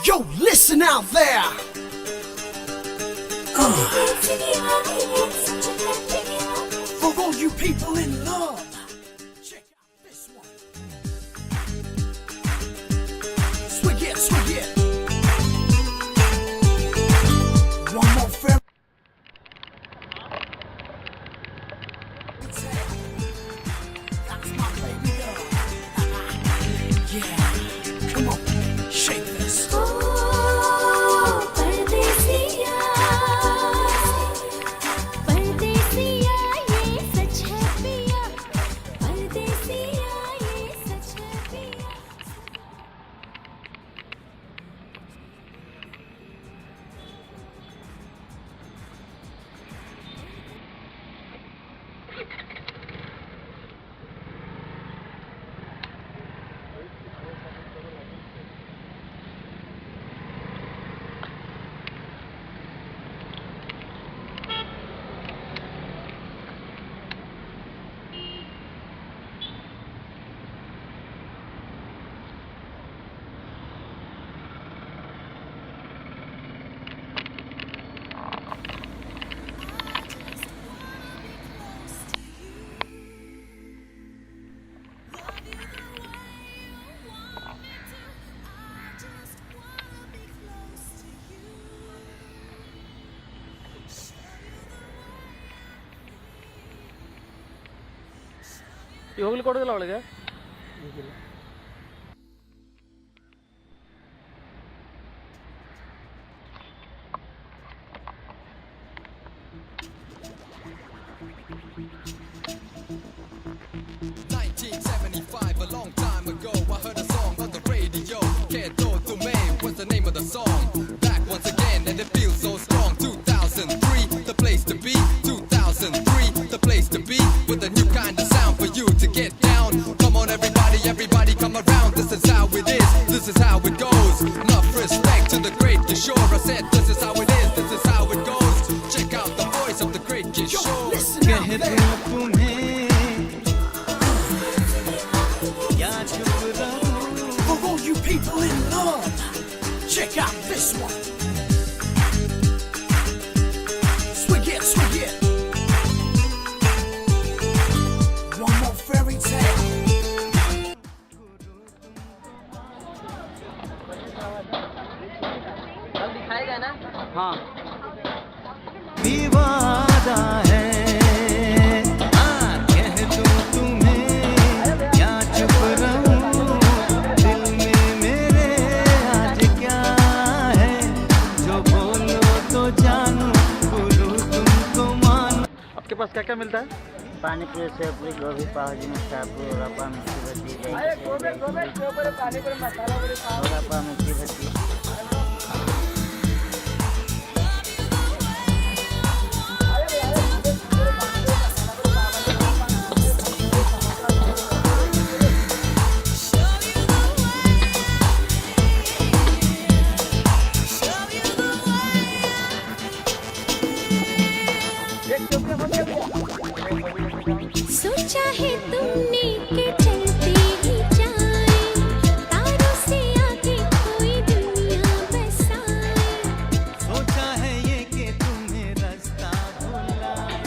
Yo, listen out there. For all you people in love, check out this one. Swig it, swig it. One more fair. That's my baby girl. Yeah, come on, shake this. ಹೋಗ್ಲಿಕ್ಕೆ ಕೊಡೋದಿಲ್ಲ ಅವಳಿಗೆ. A long time ago, I heard a song on the radio. Quedo tu me was the name of the song. Back once again, and it feels so strong. 2003, the place to be. 2003, the place to be. With a new kind of sound for you to get down. Come on, everybody, everybody, come around. This is how it is. This is how it goes. Enough respect to the great Kishore. I said, this is how it is. This is how it goes. Check out the voice of the great Kishore. Listen out there. For all you people in love, check out this one. Swig it, swig it. One more fairy tale. दिखाएगा ना? हाँ विवादा है कह दूं तुम्हें या चुप रहूं दिल में मेरे आज क्या है जो बोलो तो जानूं बोलूं तुमको मानूं. आपके पास क्या क्या मिलता है? पानी पूरी सेव पूरी गोभी पाव जी मिर्चापुर रपा मिर्ची भजी रपा मिर्ची भजी. सोचा है तुमने कि चलते ही जाए तारों से आगे कोई दुनिया बसाए. सोचा है ये कि तुम्हें रास्ता भुलाए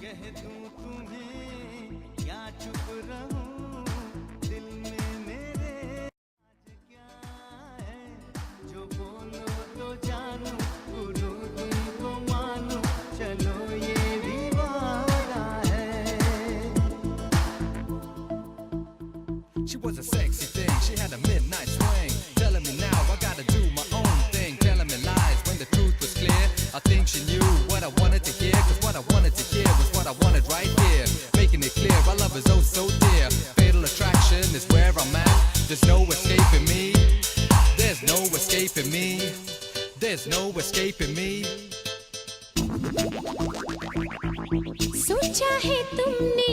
कह दूं तुम्हें या चुप रहूं दिल में मेरे आज क्या है जो बोलो तो जानूं बोलो तुमको मानूं चलो ये भी वादा है. She was a sexy thing, she had a midnight swing. Telling me now I gotta do my own thing. Telling me lies when the truth was clear. I think she knew what I wanted to hear. Cause what I wanted to hear was what I wanted right here. Making it clear our love is oh so dear. Fatal attraction is where I'm at. There's no escaping me. There's no escaping me. There's no escaping me. सोचा है तुमने